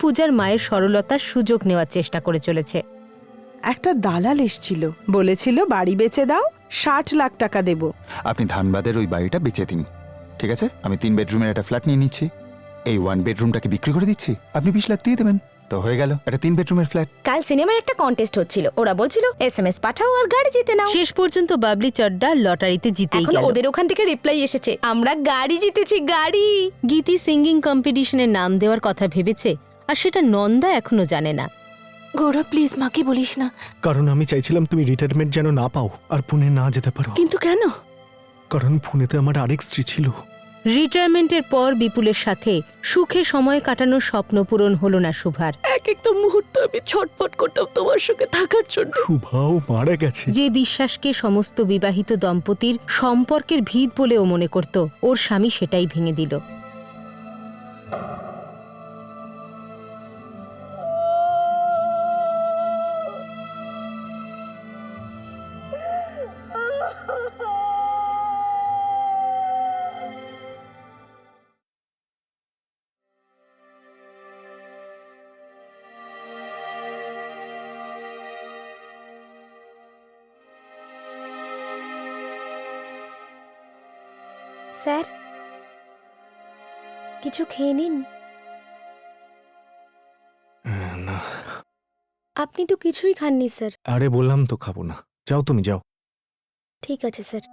পূজার মায়ের সরলতার সুযোগ নেওয়ার চেষ্টা করে চলেছে। একটা দালাল এসছিল, বলেছিল বাড়ি বেচে দাও, 60 লাখ টাকা দেব। আপনি ধানবাদের ওই বাড়িটা বেচে দিন, ঠিক আছে? আমি 3 বেডরুমের একটা ফ্ল্যাট নিয়ে নিচ্ছি, এই 1 বেডরুমটাকে বিক্রি করে দিচ্ছি, আপনি 20 লাখ দিয়ে দেবেন, তো হয়ে গেল একটা 3 বেডরুমের ফ্ল্যাট। কাল সিনেমায় একটা কন্টেস্ট হচ্ছিল, ওরা বলছিল SMS পাঠাও আর গাড়ি জিতে নাও। শেষ পর্যন্ত বাবলি চড্ডা লটারিতে জিতেই এখন গেল। ওদের ওখান থেকে রিপ্লাই এসেছে, আমরা গাড়ি জিতেছি, গাড়ি। গীতি সিঙ্গিং কম্পিটিশনের নাম দেওয়ার কথা ভেবেছে, আর সেটা নন্দা এখনো জানে না। গৌরব প্লিজ মাকে বলিস না। কারণ আমি চাইছিলাম তুমি রিটায়ারমেন্ট যেন না পাও আর পুনে না যেতে পারো। কিন্তু কেন? কারণ পুনেতে আমার আরেক স্ত্রী ছিল। রিটায়ারমেন্টের পর বিপুলের সাথে সুখে সময় কাটানোর স্বপ্ন পূরণ হলো না শুভার। এক একটা মুহূর্ত আমি ছটফট করতাম তোমার সঙ্গে থাকার জন্য। শুভাও মারা গেছে। যে বিশ্বাসকে সমস্ত বিবাহিত দম্পতির সম্পর্কের ভিত বলেও মনে করত, ওর স্বামী সেটাই ভেঙে দিল। স্যার, কিছু খেয়ে নিন। না, আপনি তো কিছুই খাননি স্যার। আরে বললাম তো খাবো না, যাও তুমি যাও। ঠিক আছে স্যার।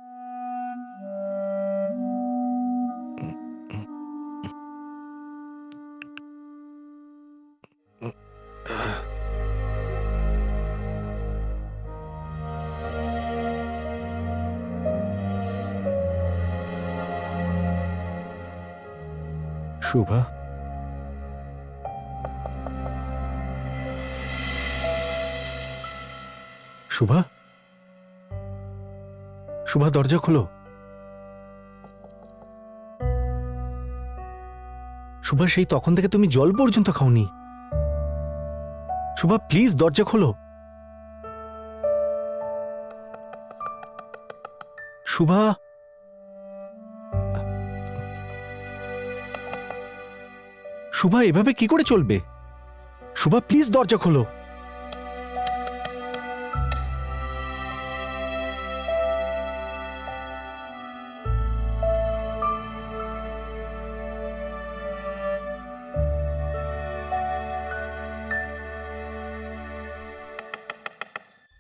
শুভা, শুভা, শুভা দরজা খোলো। শুভা, সেই তখন থেকে তুমি জল পর্যন্ত খাওনি। শুভা প্লিজ দরজা খোলো। শুভা, শুভা এভাবে কি করে চলবে? শুভা প্লিজ দরজা খোলো।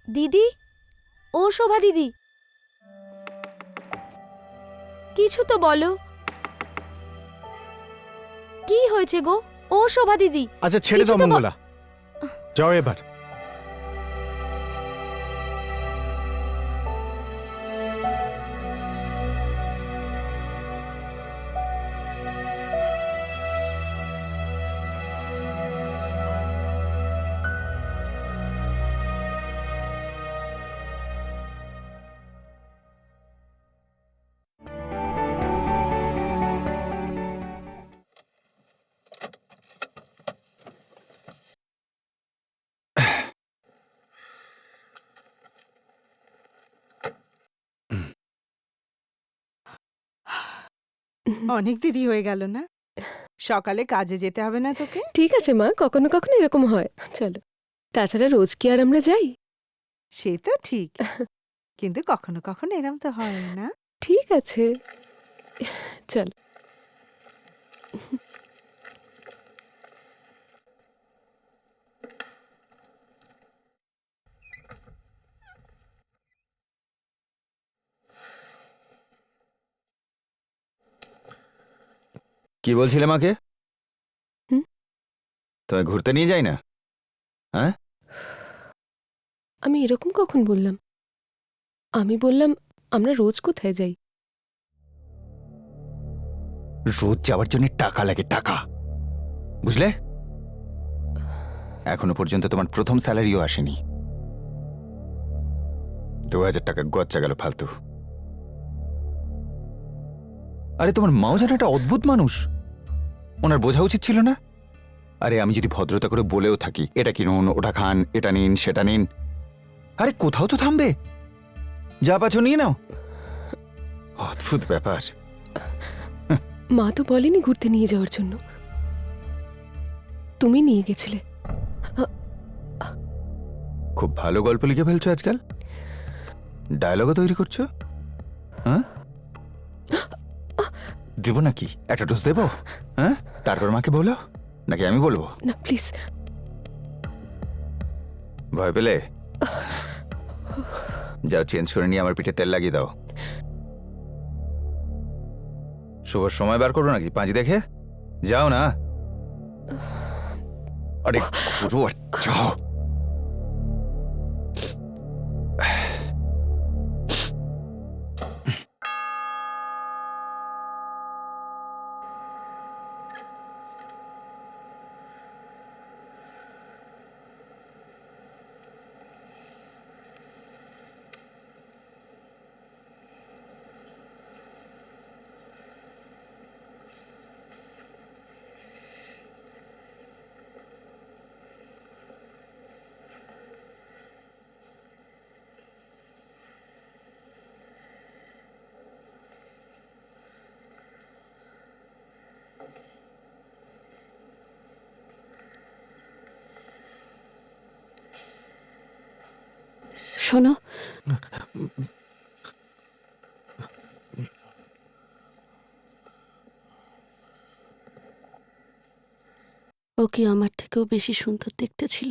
দিদি, ও শোভা দিদি, কিছু তো বলো। কি হয়েছে গো? ও শোভা দিদি, আচ্ছা ছেড়ে কিছু দাও তো মঙ্গলা, যাও এবার। অনেক দেরি হয়ে গেল না? সকালে কাজে যেতে হবে না তোকে? ঠিক আছে মা, কখনো কখনো এরকম হয়, চলো। তাছাড়া রোজ কি আর আমরা যাই? সে তো ঠিক, কিন্তু কখনো কখনো এরম তো হয় না। ঠিক আছে, চলো। কি বলছিলে মাকে? হুম? তোমায় ঘুরতে নিয়ে যাই না? হ্যাঁ, আমি এরকম কখন বললাম? আমি বললাম আমরা রোজ কোথায় যাই। রোজ যাওয়ার জন্য টাকা লাগে, টাকা, বুঝলে? এখনো পর্যন্ত তোমার প্রথম স্যালারিও আসেনি, 2000 টাকা গচ্চা গেল ফালতু। আরে তোমার মাও যেন একটা অদ্ভুত মানুষ, ওনার বোঝা উচিত ছিল না? আরে আমি যদি ভদ্রতা করে বলেও থাকি এটা কিনুন, ওটা খান, এটা নিন, সেটা নিন, আরে কোথাও তো থামবে, যা পাচ্ছ নিয়ে নাও। অদ্ভুত ব্যাপার। মা তো বলেনি ঘুরতে নিয়ে যাওয়ার জন্য। তুমি নিয়ে গেছিলে। খুব ভালো গল্প লিখে ফেলছো আজকাল, ডায়লগও তৈরি করছো। হ্যাঁ, দেবো নাকি? একটা ডোজ দেবো? হ্যাঁ, তারপর মাকে বলো নাকি আমি বলবো? না প্লিজ। ভয় পেলে? যাও, চেঞ্জ করে নিয়ে আমার পিঠে তেল লাগিয়ে দাও। শুভ সময় বার করো নাকি পাঁচ দেখে? যাও না। আরে গুরু, আর যাও। শোনো, ও কি আমার থেকেও বেশি সুন্দর দেখতে ছিল?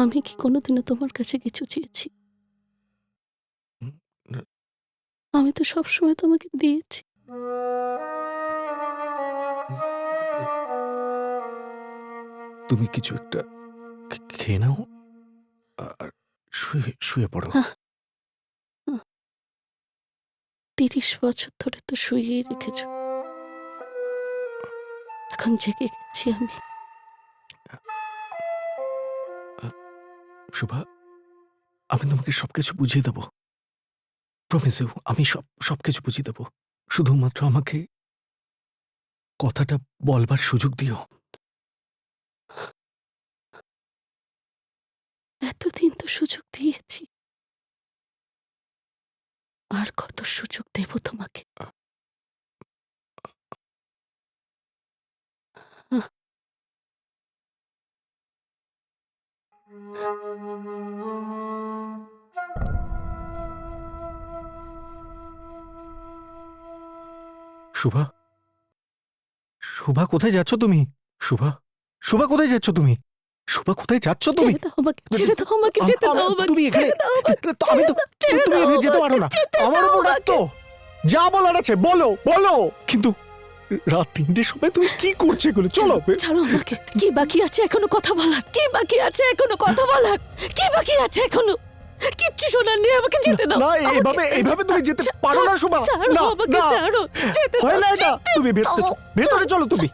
আমি কি কোনোদিনও তোমার কাছে কিছু চেয়েছি? আমি তো সবসময় তোমাকে দিয়েছি। তুমি কিছু একটা খেয়ে নাও আর শুয়ে পড়ো। 30 বছর ধরে তো শুয়েই রেখেছ, এখন জেগে গেছি আমি। শুভা, আমি তোমাকে সবকিছু বুঝিয়ে দেবো, প্রমিস ইউ। আমি সবকিছু বুঝিয়ে দেবো, শুধুমাত্র আমাকে কথাটা বলবার সুযোগ দিও। এতদিন তো সুযোগ দিয়েছি, আর কত সুযোগ দেব তোমাকে? শুভা, শুভা কোথায় যাচ্ছ তুমি? শুভা, শুভা কোথায় যাচ্ছ তুমি? শুভা কোথায় যাচ্ছ তুমি? ছেড়ে দাও আমাকে, ছেড়ে দাও আমাকে, যেতে দাও আমাকে, তুমি এখানে, ছেড়ে দাও আমাকে, আমি তো, ছেড়ে তুমি দাও এখানে যেতে আমাকে, পারো না। যেতে আমার দাও উপর রাগ আমাকে। তো, যা বলার আছে বলো বলো, কিন্তু রাত 3টের সময় তুমি কি করছো এগুলো? চলো। ছাড়ো আমাকে। কি বাকি আছে এখনো কথা বলার? কি বাকি আছে এখনো কথা বলার? কি বাকি আছে এখনো? কিচ্ছু শোনার নেই, আমাকে যেতে দাও। না, আমাকে- এভাবে তুমি যেতে পারো না শুভা। ছাড়ো না, আমাকে, না। ছাড়ো, যেতে হয় দাও, না এটা। যেতে তুমি দাও। ভেতরে চলো, তুমি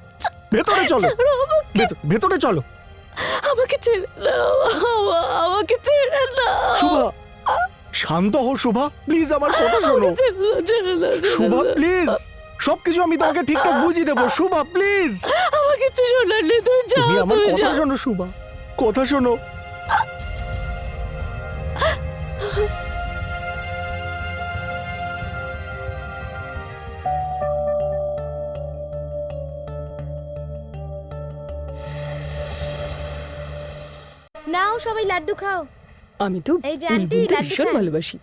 ভেতরে চলো, ছাড়ো আমাকে, ভেতরে চলো। আমাকে ছেড়ে দাও, আমাকে ছেড়ে দাও। শুভা, শান্ত হও শুভা, প্লিজ আমার কথা শোনো। আমাকে ছেড়ে দাও, ছেড়ে দাও, ছেড়ে শুভা দাও। প্লিজ, সবকিছু আমি তোমাকে ঠিকঠাক বুঝিয়ে দেবো। শুভা প্লিজ, আমার কিছু শোনার নেই, তুমি যাও, তুমি আমার তুমি কথা যাও। শোনো শুভা, কথা শোনো। নাও সবাই লাড্ডু খাও। আমি তো এই যে আন্টি, বুলবুলকে লাড্ডু ভীষণ খান। ভালোবাসি।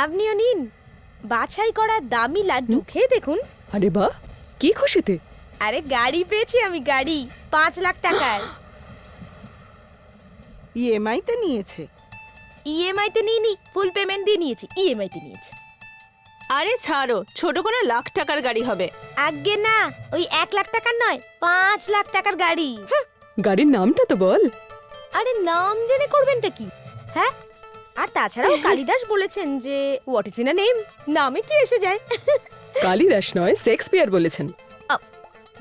আপনিও নিন, বাছাই করা দামি লাড্ডু খেয়ে দেখুন। আরে বাহ, কি খুশিতে! আরে গাড়ি পেয়েছি আমি, গাড়ি 5 লাখ টাকার। ইএমআই তে নিয়েছে। ইএমআই তে নিইনি, ফুল পেমেন্ট দিয়ে নিয়েছি, ইএমআই তে নিয়েছি। আরে ছাড়ো, ছোট কোনো লাখ টাকার গাড়ি হবে। আগে না, ওই 1 লাখ টাকার নয়, 5 লাখ টাকার গাড়ি। গাড়ির নামটা তো বল। আরে নাম জেনে করবেনটা কি? হ্যাঁ, আর তাছাড়াও কালিদাস বলেছেন যে what is in a name, নামে কি এসে যায়। কালিদাস নয়, শেক্সপিয়ার বলেছেন।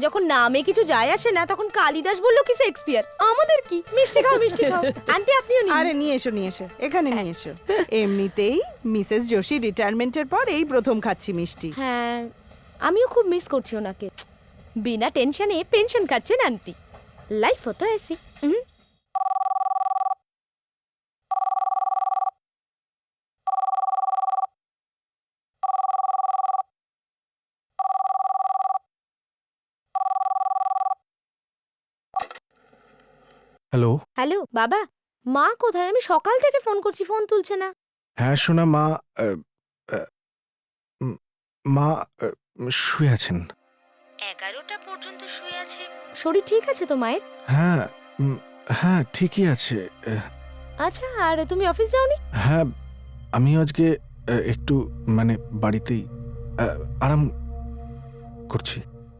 যখন নামে কিছু যায় আসে না, তখন কালিদাস বললো কি শেক্সপিয়ার, আমাদের কি? মিষ্টি খাও, মিষ্টি খাও। আন্টি আপনিও নিন। আরে নিয়ে এসো, নিয়ে এসো, এখানে নিয়ে এসো। এমনিতেই মিসেস যোশী রিটায়ারমেন্টের পর এই প্রথম খাচ্ছি মিষ্টি। হ্যাঁ, আমিও খুব মিস করছি ওনাকে। বিনা টেনশনে পেনশন খাচ্ছেন আন্টি। লাইফ হতো এসি। হ্যালো। হ্যালো বাবা, মা কোথায়? আমি সকাল থেকে ফোন করছি, ফোন তুলছে না। হ্যাঁ শোনা, মা মা শুয়ে আছেন। 11টা পর্যন্ত শুয়ে আছে। শরীর ঠিক আছে তো মায়ের? হ্যাঁ হ্যাঁ ঠিকই আছে। আচ্ছা, আর তুমি অফিস যাওনি? হ্যাঁ আমি আজকে একটু মানে বাড়িতেই আরাম করছি।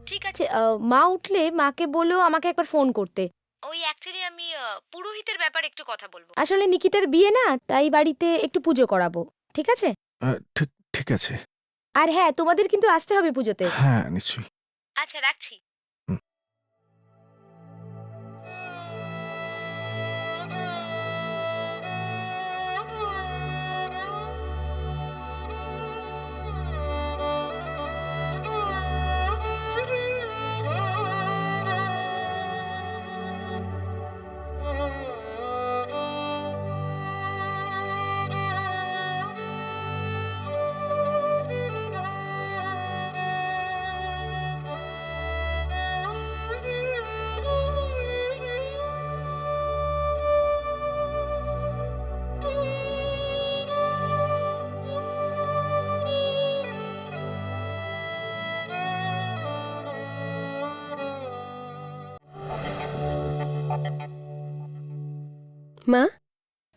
ঠিক আছে, মা উঠলে মাকে বলো আমাকে একবার ফোন করতে। ওই অ্যাকচুয়ালি আমি পুরোহিতের ব্যাপারে একটু কথা বলবো। আসলে নিকিতার বিয়ে না, তাই বাড়িতে একটু পুজো করাবো। ঠিক আছে? ঠিক ঠিক আছে। আর হ্যাঁ, তোমাদের কিন্তু আসতে হবে পুজোতে। হ্যাঁ নিশ্চয়ই। আচ্ছা, রাখছি। মা,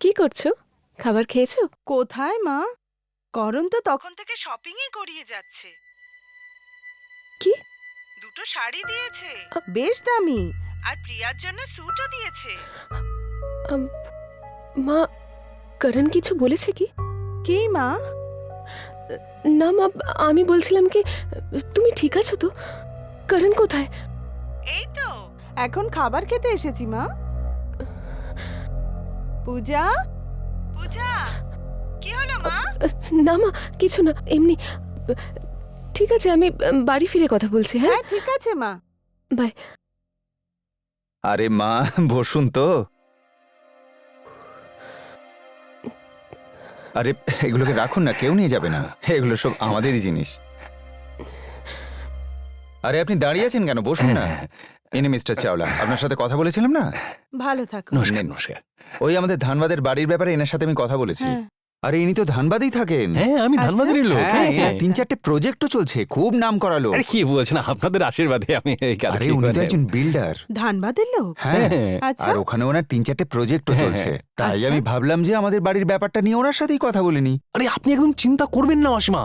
কি করছো? খাবার খেয়েছো? কোথায় মা? করণ তো তখন থেকে শপিংই করিয়ে যাচ্ছে। কি? 2টো শাড়ি দিয়েছে, বেশ দামি, আর প্রিয়ার জন্য স্যুটও দিয়েছে। মা, করণ কিছু বলেছে কি? কি মা? না মা, আমি বলছিলাম কি, তুমি ঠিক আছো তো? করণ কোথায়? এই তো এখন খাবার খেতে এসেছি মা। পূজা, পূজা, কি হলো মা? না মা, কিছু না, এমনি। ঠিক আছে, আমি বাড়ি ফিরে কথা বলছি। হ্যাঁ, হ্যাঁ ঠিক আছে মা। বাই। আরে মা, বসুন তো। আরে এগুলোকে রাখুন না, কেউ নিয়ে যাবে না, এগুলো সব আমাদেরই জিনিস। আরে আপনি দাঁড়িয়ে আছেন কেন? বসুন না। ইনি মিস্টার চাওলা, আপনার সাথে কথা বলেছিলাম না? ভালো থাকো। নমস্কার নেন। নমস্কার। ওই আমাদের ধানবাদের বাড়ির ব্যাপারে এনার সাথে আমি কথা বলেছি। হ্যাঁ। আরে ইনি তো ধানবাদেই থাকেন। হ্যাঁ আমি আচ্ছা। ধানবাদেরই লোক। হ্যাঁ, হ্যাঁ, এনার 3-4টে প্রজেক্টও চলছে, খুব নাম করালো। আরে কি বলছেন, আপনাদের আশীর্বাদে আমি এই কাজ। আরে উনি তো একজন বিল্ডার। ধানবাদের লোক? হ্যাঁ, আচ্ছা। আর ওখানে ওনার 3-4টে প্রজেক্টও হ্যাঁ, চলছে। তাই আচ্ছা। আমি ভাবলাম যে আমাদের বাড়ির ব্যাপারটা নিয়ে ওনার সাথেই কথা বলে নি। আরে আপনি একদম চিন্তা করবেন না অসীমা,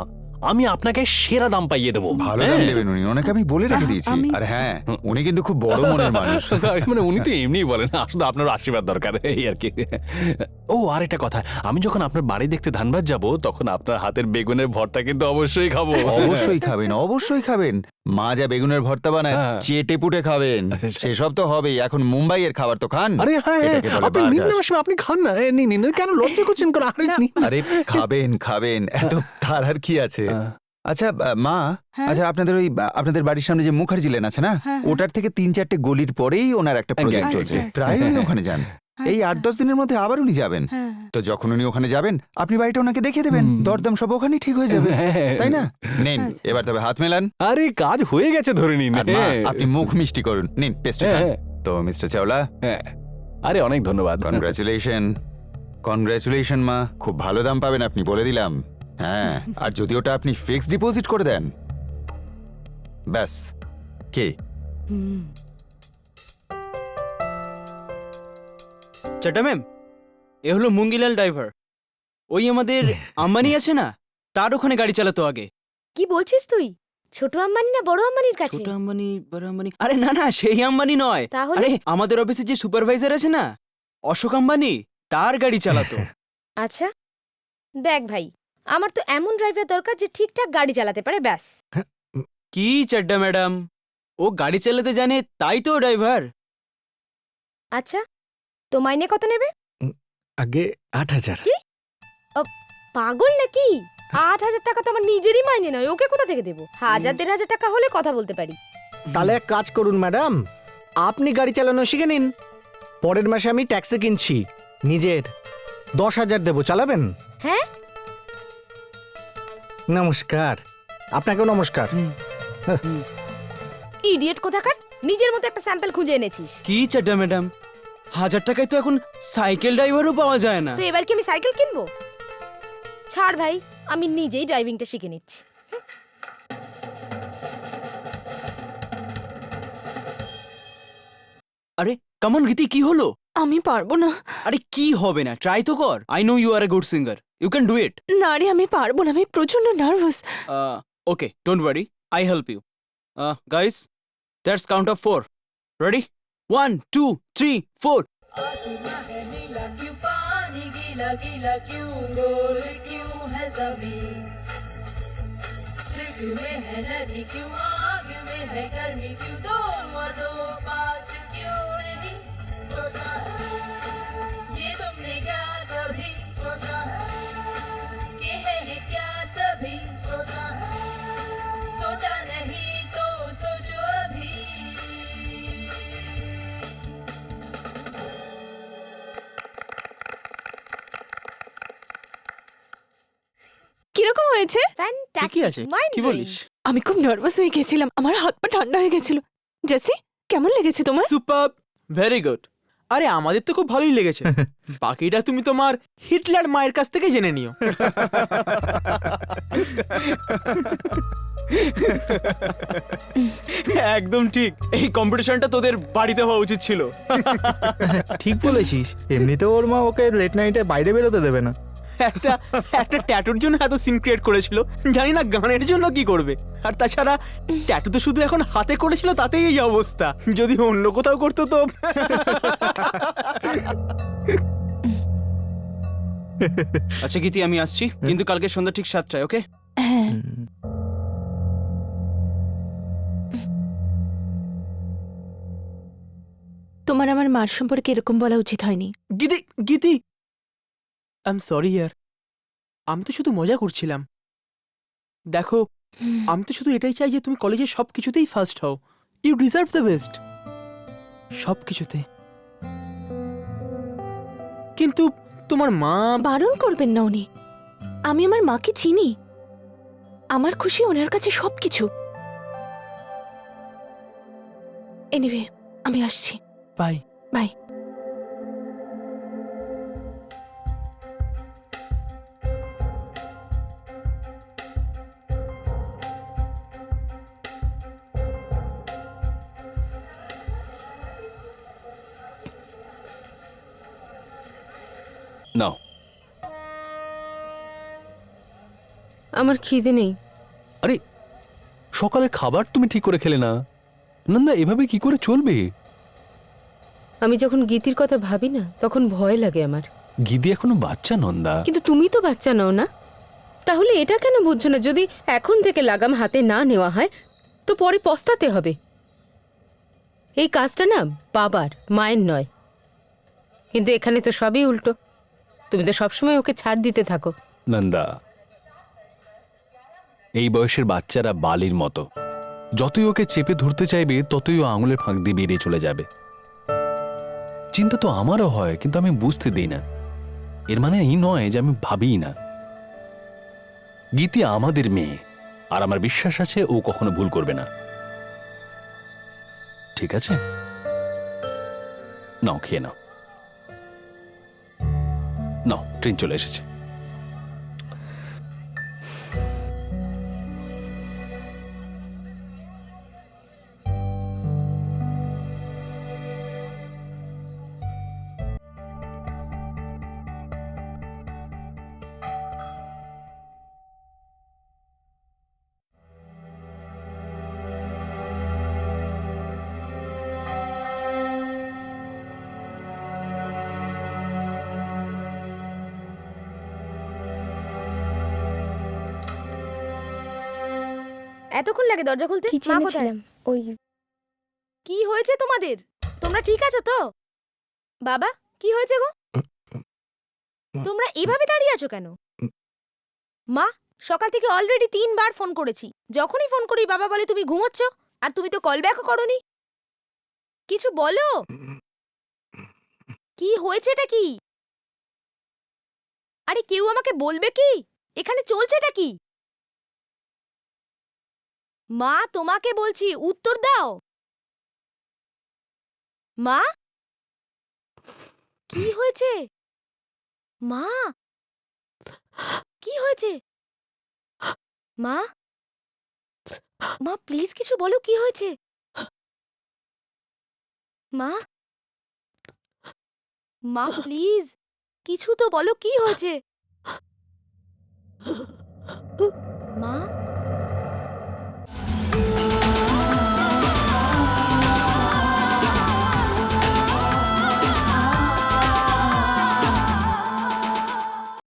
আমি আপনাকে সেরা দাম পাইয়ে দেবো। ভালো দাম দেবেন উনি, ওনাকে আমি বলে রেখে দিয়েছি। আমি- আর হ্যাঁ, উনি কিন্তু খুব বড় মনের মানুষ। মানে উনি তো এমনিই বলেন, আসলে আপনার আশীর্বাদ দরকার, এই আর কি। ও আর একটা কথা, আমি যখন আপনার বাড়ি দেখতে ধানবাদ যাব, তখন আপনার হাতের বেগুনের ভর্তা কিন্তু অবশ্যই খাবো। অবশ্যই খাবেন, অবশ্যই খাবেন। মা যা বেগুনের ভর্তা বানায় হ্যাঁ। চেটে পুটে খাবেন। সেসব তো হবেই, এখন মুম্বাইয়ের খাবার তো খান। আরে হ্যাঁ, এটাকে বলে আপনি নিন burger। না অসীমা, আপনি খান না। নিন নিন, কেন লজ্জা করছেন কেন? আরে নিন না। আরে খাবেন খাবেন, এত তার আর কি আছে। আচ্ছা মা, হ্যাঁ? আচ্ছা আপনাদের বাড়ির সামনে যে মুখার্জি লেন আছে না, হ্যাঁ। ওটার থেকে 3-4টে গলির পরেই ওনার একটা প্রজেক্ট আচ্ছা, চলছে। আচ্ছা। প্রায় উনি ওখানে যান। এই আচ্ছা। 8-10 দিনের মধ্যে আবার উনি যাবেন। হ্যাঁ। তো যখন উনি ওখানে যাবেন, আপনি বাড়িটা ওনাকে দেখিয়ে দেবেন, দরদাম সব ওখানেই ঠিক হয়ে যাবে, তাই না? নিন, আচ্ছা। এবার তবে হাত মেলান। আরে কাজ হয়ে গেছে ধরে নিন। আর মা, আপনি মুখ মিষ্টি করুন, নিন পেস্ট্রি খান। হ্যাঁ। তো মিস্টার চাওলা, আরে অনেক ধন্যবাদ। কনগ্রাচুলেশন মা, খুব ভালো দাম পাবেন আপনি, বলে দিলাম। হ্যাঁ, আর যদি ওটা আপনি ফিক্সড ডিপোজিট করে দেন, ব্যাস। কে? হুম। চাটা ম্যাম, এ হলো মুঙ্গিলাল ড্রাইভার। ওই আমাদের আম্বানি আছে না, তার ওখানে গাড়ি চালাতো আগে। কি বলছিস তুই? ছোট আম্বানি না বড় আম্বানির কাছে? ছোট আম্বানি, বড় আম্বানি? আরে না না, সেই আম্বানি নয়। তাহলে? আরে আমাদের অফিসে যে সুপারভাইজার আছে না, অশোক আম্বানি, তার গাড়ি চালাতো। আচ্ছা, দেখ ভাই, আমার তো এমন ড্রাইভার দরকার যে ঠিকঠাক গাড়ি চালাতে পারে, ব্যাস। কি চাড্ডা ম্যাডাম, ও গাড়ি চালাতে জানে তাই তো ড্রাইভার। আচ্ছা, তো মাইনে কত নেবে? আগে 8,000। পাগল নাকি? 8,000 টাকা তো আমার নিজেরই মাইনে নয়, ওকে কোথা থেকে দেবো? 1,000-1,500 টাকা হলে কথা বলতে পারি। তাহলে এক কাজ করুন ম্যাডাম, আপনি গাড়ি চালানো শিখে নিন। পরের মাসে আমি ট্যাক্সি কিনছি নিজের, 10,000 দেবো, চালাবেন? হ্যাঁ? নমস্কার। আপনাকেও নমস্কার। ইডিয়েট কোথাকার, নিজের মতো একটা স্যাম্পল খুঁজে এনেছিস। কি চাড্ডা ম্যাডাম, 1000 টাকায় তো এখন সাইকেল ড্রাইভারও পাওয়া যায় না। তো এবার কি আমি সাইকেল কিনবো? ছাড় ভাই, আমি নিজেই ড্রাইভিংটা শিখে নিচ্ছি। আরে কামন গীতি, কি হলো? আমি পারবো না। আরে কি হবে না, ট্রাই তো কর। I know you are a good singer, you can do it. No রে, আমি পারবো না, আমি প্রচন্ড nervous. Okay, don't worry, I help you. Guys, that's count of 4. Ready? 1 2 3 4. কিরকম হয়েছে? ঠিকই ফ্যান্টাস্টিক, আছে, মাইন্ড কি বলিস? আমি খুব নার্ভাস হয়ে গেছিলাম, আমার হাত পা ঠান্ডা হয়ে গেছিল। জেসি, কেমন লেগেছে তোমার? Super, very good. আরে আমাদের তো খুব ভালোই লেগেছে। বাকিটা তুমি তোমার হিটলার মায়ের কাছ থেকে জেনে নিও। একদম ঠিক, এই কম্পিটিশনটা তোদের বাড়িতে হওয়া উচিত ছিল। ঠিক বলেছিস, এমনিতেও ওর মা ওকে লেট নাইটে বাইরে বেরোতে দেবে না। একটা একটা ট্যাটুর জন্য এত সিন ক্রিয়েট করেছিল, জানি না গানের জন্য কি করবে। আর তাছাড়া ট্যাটু তো শুধু এখন হাতে করেছিল, তাতেই এই অবস্থা। যদি অন্য কোথাও করতো তো। আচ্ছা গীতি, আমি আসছি, কিন্তু কালকে সন্ধ্যা ঠিক 7টায়, ওকে? হ্যাঁ। তোমার আমার মার সম্পর্কে এরকম বলা উচিত হয়নি। গীতি, গীতি, আই এম সরি ইয়ার। আমি তো শুধু মজা করছিলাম। দেখো, আমি তো শুধু এটাই চাই যে তুমি কলেজে সব কিছুতেই ফার্স্ট হও। ইউ ডিজার্ভ দ্য বেস্ট, সব কিছুতে। কিন্তু তোমার মা বারণ করবেন না উনি। আমি আমার মাকে চিনি, আমার খুশি ওনার কাছে সবকিছু। এনিওয়ে, আমি আসছি। বাই। বাই। নাও। আমার খিদে নেই। আরে সকালের খাবার তুমি ঠিক করে খেলে না। নন্দা, এভাবে কি করে চলবে? আমি যখন গীতির কথা ভাবি না, তখন ভয় লাগে আমার। গীতি এখনো বাচ্চা নন্দা। কিন্তু তুমি তো বাচ্চা নও না, তাহলে এটা কেন বুঝছো না? যদি এখন থেকে লাগাম হাতে না নেওয়া হয় তো পরে পস্তাতে হবে। এই কাজটা না বাবার, মায়ের নয়। কিন্তু এখানে তো সবই উল্টো। তুমি তো সবসময় ওকে ছাড় দিতে থাকো। নন্দা, এই বয়সের বাচ্চারা বালির মতো। যতই ওকে চেপে ধরতে চাইবে, ততই ও আঙুলের ফাঁক দিয়ে বেরিয়ে চলে যাবে। চিন্তা তো আমারও হয়, কিন্তু আমি বুঝতে দিই না। এর মানে এই নয় যে আমি ভাবিই না। গীতি আমাদের মেয়ে, আর আমার বিশ্বাস আছে ও কখনো ভুল করবে না। ঠিক আছে, নাও, খেয়ে নাও। নাও, ট্রেন চলে এসেছে। এতক্ষণ লাগে দরজা খুলতে? মা কোথায়? ওই কি হয়েছে তোমাদের? তোমরা ঠিক আছো তো? বাবা, কি হয়েছে গো? তোমরা এভাবে দাঁড়িয়ে আছো কেন? মা, সকাল থেকে অলরেডি 3 বার ফোন করেছি। যখনই ফোন করি বাবা বলে তুমি ঘুমোচ্ছ, আর তুমি তো কল ব্যাকও করোনি। কিছু বলো, কি হয়েছে এটা কি? আরে কেউ আমাকে বলবে কি এখানে চলছেটা কি? মা, তোমাকে বলছি উত্তর দাও। মা, কি হয়েছে? মা, কি হয়েছে? মা, মা প্লিজ কিছু বলো, কি হয়েছে? মা, মা প্লিজ কিছু তো বলো, কি হয়েছে? মা